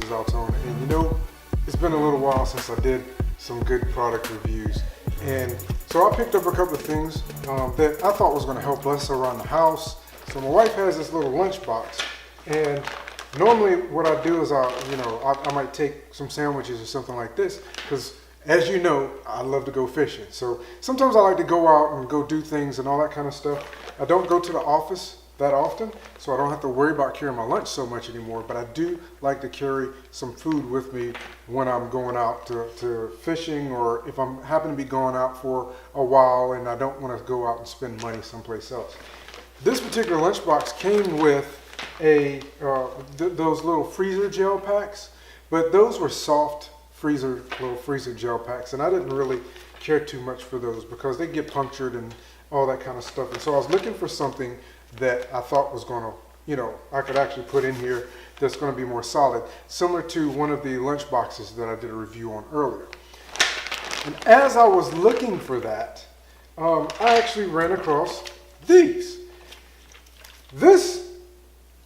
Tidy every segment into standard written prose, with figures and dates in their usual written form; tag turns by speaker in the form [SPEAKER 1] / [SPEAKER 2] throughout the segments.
[SPEAKER 1] is AlTone, and you know, it's been a little while since I did some good product reviews, and so I picked up a couple of things that I thought was going to help us around the house. So my wife has this little lunch box, and normally what I do is I might take some sandwiches or something like this, because as you know, I love to go fishing. So sometimes I like to go out and go do things and all that kind of stuff. I don't go to the office that often, so I don't have to worry about carrying my lunch so much anymore, but I do like to carry some food with me when I'm going out to fishing, or if I'm happen to be going out for a while and I don't want to go out and spend money someplace else. This particular lunchbox came with those little freezer gel packs, but those were soft little freezer gel packs, and I didn't really care too much for those because they get punctured and all that kind of stuff. And so I was looking for something that I thought was going to, I could actually put in here that's going to be more solid, similar to one of the lunch boxes that I did a review on earlier. And as I was looking for that, I actually ran across these.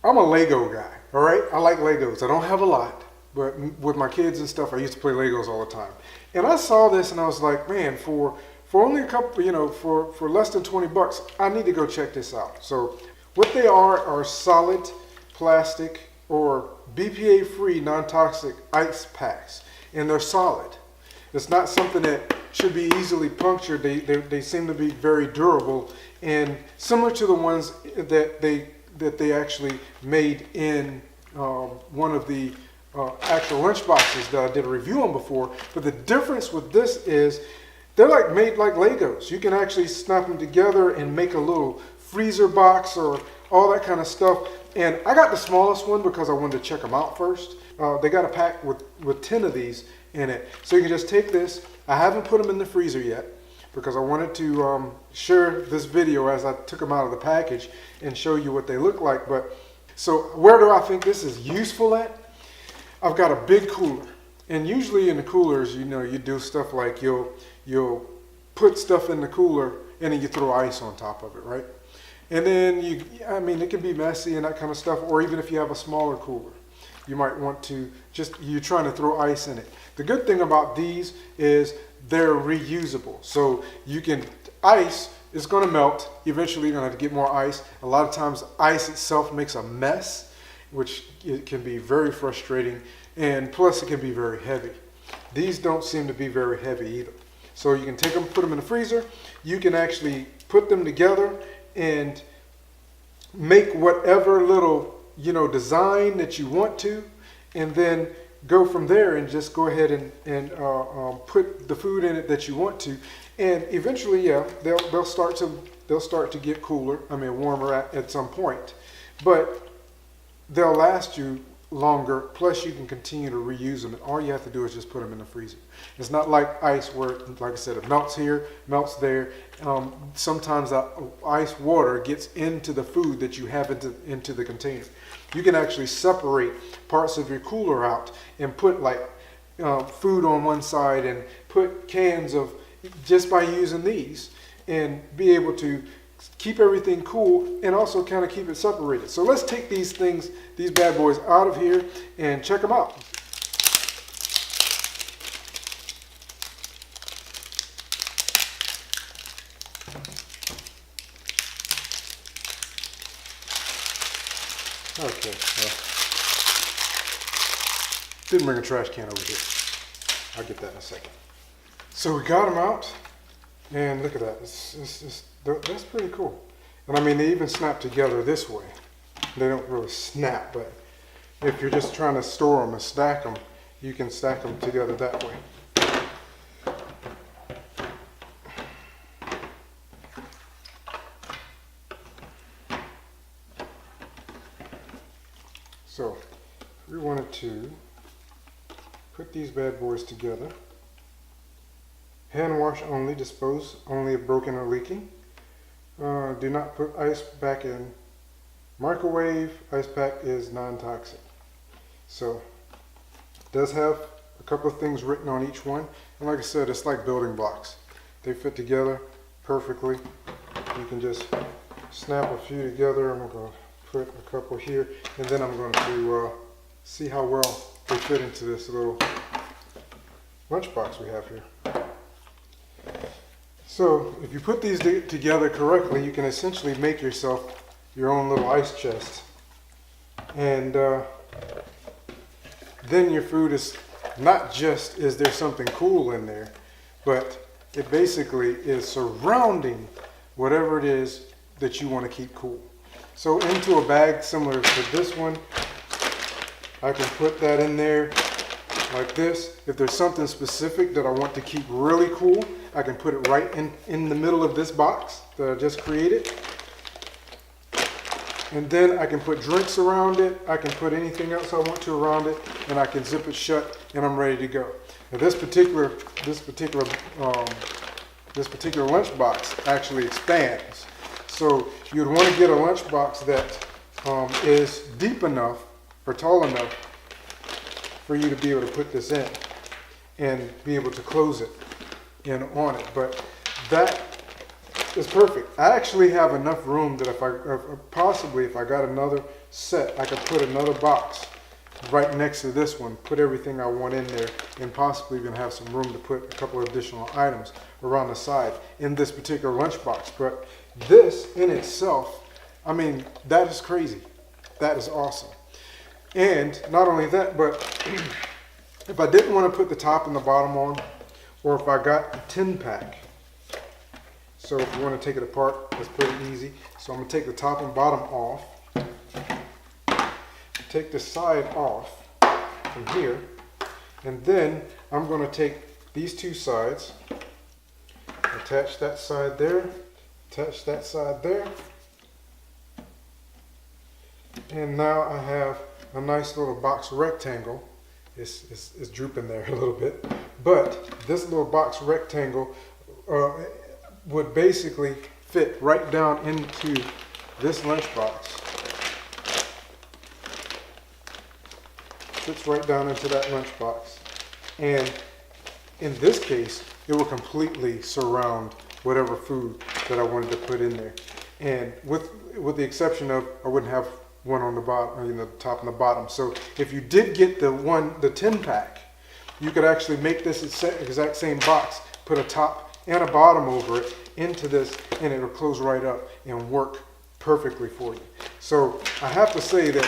[SPEAKER 1] I'm a Lego guy, all right? I like Legos. I don't have a lot, but with my kids and stuff, I used to play Legos all the time. And I saw this and I was like, man, for only a couple, for less than 20 bucks, I need to go check this out. So what they are solid plastic or BPA-free non-toxic ice packs, and they're solid. It's not something that should be easily punctured. They seem to be very durable and similar to the ones that they actually made in one of the actual lunch boxes that I did a review on before. But the difference with this is they're made like Legos. You can actually snap them together and make a little freezer box or all that kind of stuff. And I got the smallest one because I wanted to check them out first. They got a pack with 10 of these in it. So you can just take this. I haven't put them in the freezer yet because I wanted to share this video as I took them out of the package and show you what they look like. But so where do I think this is useful at? I've got a big cooler, and usually in the coolers, you do stuff like you'll put stuff in the cooler and then you throw ice on top of it, right? And then it can be messy and that kind of stuff, or even if you have a smaller cooler, you might want to you're trying to throw ice in it. The good thing about these is they're reusable. So ice is going to melt. Eventually you're going to have to get more ice. A lot of times ice itself makes a mess, which it can be very frustrating, and plus it can be very heavy. These don't seem to be very heavy either. So you can take them, put them in the freezer. You can actually put them together and make whatever little design that you want to, and then go from there and just go ahead and put the food in it that you want to, and eventually, yeah, they'll start to get cooler. Warmer at some point, but they'll last you longer. Plus, you can continue to reuse them, and all you have to do is just put them in the freezer. It's not like ice where, like I said, it melts here, melts there. Sometimes ice water gets into the food that you have into the container. You can actually separate parts of your cooler out and put food on one side and put cans of, just by using these, and be able to keep everything cool and also kind of keep it separated. So let's take these bad boys out of here and check them out. Okay, well, didn't bring a trash can over here. I'll get that in a second. So we got them out, and look at that. That's pretty cool. And they even snap together this way. They don't really snap, but if you're just trying to store them and stack them, you can stack them together that way. So we wanted to put these bad boys together. Hand wash only, dispose only if broken or leaking. Do not put ice back in. Microwave, ice pack is non-toxic. So it does have a couple of things written on each one. And like I said, it's like building blocks. They fit together perfectly. You can just snap a few together. I'm going to put a couple here, and then I'm going to see how well they fit into this little lunchbox we have here. So if you put these together correctly, you can essentially make yourself your own little ice chest. And then your food is not just, is there something cool in there, but it basically is surrounding whatever it is that you want to keep cool. So into a bag similar to this one, I can put that in there like this. If there's something specific that I want to keep really cool, I can put it right in the middle of this box that I just created. And then I can put drinks around it. I can put anything else I want to around it, and I can zip it shut, and I'm ready to go. Now this particular lunchbox actually expands. So you'd want to get a lunchbox that is deep enough or tall enough for you to be able to put this in and be able to close it in on it. But that is perfect. I actually have enough room that if I got another set, I could put another box right next to this one, put everything I want in there, and possibly even have some room to put a couple of additional items around the side in this particular lunchbox. But this in itself, I mean, that is crazy. That is awesome. And not only that, but if I didn't want to put the top and the bottom on, or if I got a 10-pack, so if you want to take it apart, that's pretty easy. So I'm going to take the top and bottom off, take the side off from here, and then I'm going to take these two sides, attach that side there, attach that side there, and now I have a nice little box rectangle. It's drooping there a little bit, but this little box rectangle would basically fit right down into this lunchbox. Fits right down into that lunchbox, and in this case, it will completely surround whatever food that I wanted to put in there. And with the exception of, I wouldn't have one on the bottom, the top and the bottom. So if you did get the 10-pack, you could actually make this exact same box, put a top and a bottom over it into this, and it'll close right up and work perfectly for you. So I have to say that,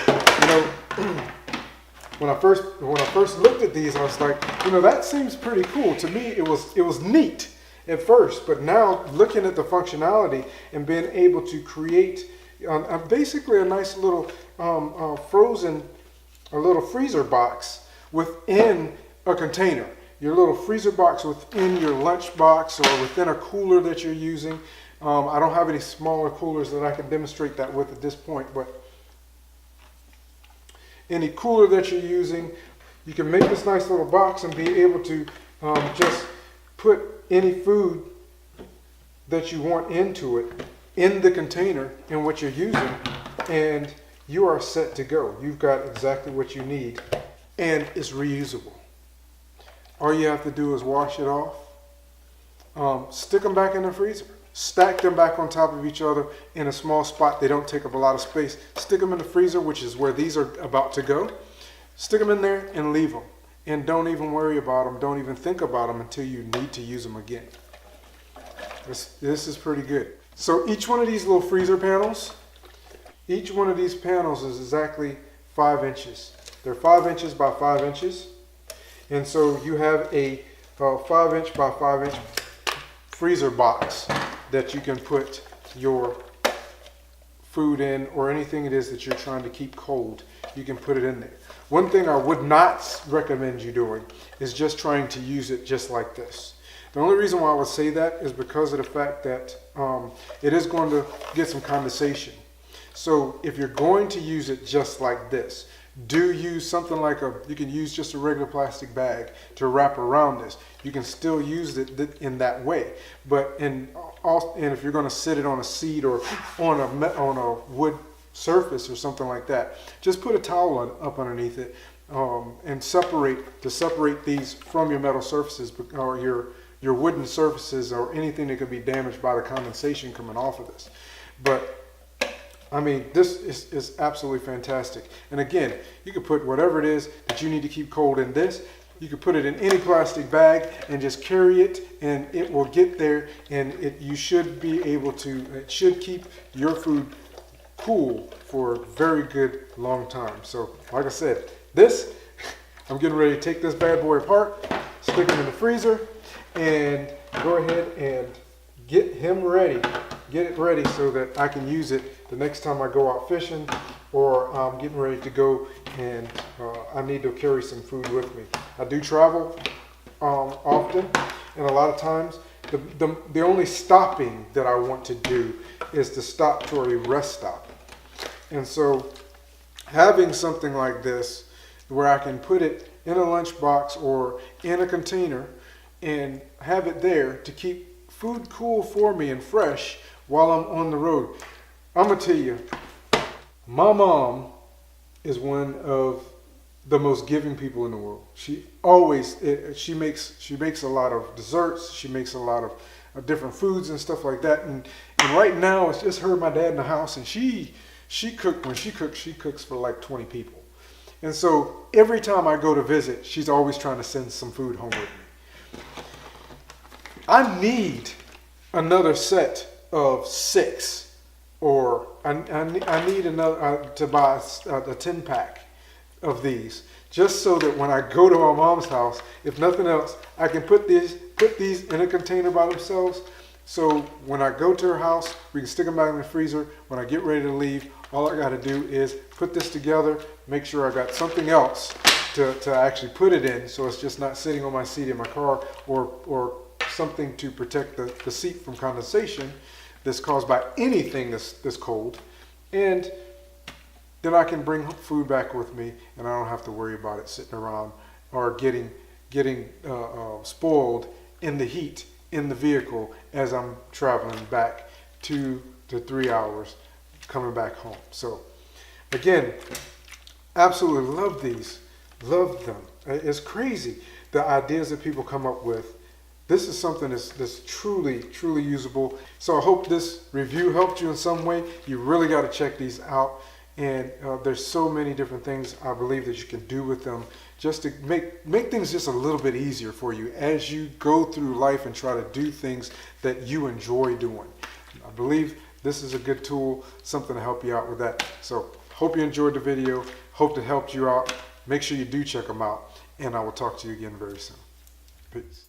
[SPEAKER 1] when I first looked at these, I was like, that seems pretty cool. To me, it was neat at first, but now looking at the functionality and being able to create basically a nice little freezer box within a container. Your little freezer box within your lunch box or within a cooler that you're using. I don't have any smaller coolers that I can demonstrate that with at this point, but any cooler that you're using, you can make this nice little box and be able to just put any food that you want into it in the container in what you're using, and you are set to go. You've got exactly what you need, and it's reusable. All you have to do is wash it off, stick them back in the freezer, stack them back on top of each other in a small spot. They don't take up a lot of space. Stick them in the freezer, which is where these are about to go. Stick them in there and leave them. And don't even worry about them. Don't even think about them until you need to use them again. This is pretty good. So each one of these little freezer panels, each one of these panels is exactly 5 inches. They're 5 inches by 5 inches. And so you have a 5 inch by 5 inch freezer box that you can put your food in, or anything it is that you're trying to keep cold. You can put it in there. One thing I would not recommend you doing is just trying to use it just like this. The only reason why I would say that is because of the fact that it is going to get some condensation. So if you're going to use it just like this, do use something like you can use just a regular plastic bag to wrap around this. You can still use it in that way. But and if you're going to sit it on a seat or on a wood surface or something like that, just put a towel up underneath it and separate these from your metal surfaces or your wooden surfaces or anything that could be damaged by the condensation coming off of this. But I mean, this is absolutely fantastic. And again, you can put whatever it is that you need to keep cold in this. You can put it in any plastic bag and just carry it, and it will get there, and you should be able to, it should keep your food cool for a very good long time. So like I said, this, I'm getting ready to take this bad boy apart, stick him in the freezer, and go ahead and get him ready. Get it ready so that I can use it the next time I go out fishing, or I'm getting ready to go and I need to carry some food with me. I do travel often, and a lot of times the only stopping that I want to do is to stop to a rest stop. And so having something like this where I can put it in a lunchbox or in a container and have it there to keep food cool for me and fresh while I'm on the road. I'm gonna tell you, my mom is one of the most giving people in the world. She always, she makes a lot of desserts. She makes a lot of different foods and stuff like that. And right now it's just her and my dad in the house, and she cooks. When she cooks for like 20 people. And so every time I go to visit, she's always trying to send some food home with me. I need another set of 6, or I need another to buy a 10-pack of these, just so that when I go to my mom's house, if nothing else, I can put these in a container by themselves. So when I go to her house, we can stick them back in the freezer. When I get ready to leave, all I got to do is put this together, make sure I got something else to actually put it in, so it's just not sitting on my seat in my car, or something to protect the seat from condensation that's caused by anything that's cold. And then I can bring food back with me, and I don't have to worry about it sitting around or getting spoiled in the heat in the vehicle as I'm traveling back 2 to 3 hours coming back home. So again, absolutely love these, love them. It's crazy the ideas that people come up with. This is something that's truly usable. So I hope this review helped you in some way. You really got to check these out. And there's so many different things I believe that you can do with them, just to make things just a little bit easier for you as you go through life and try to do things that you enjoy doing. I believe this is a good tool, something to help you out with that. So hope you enjoyed the video. Hope it helped you out. Make sure you do check them out, and I will talk to you again very soon. Peace.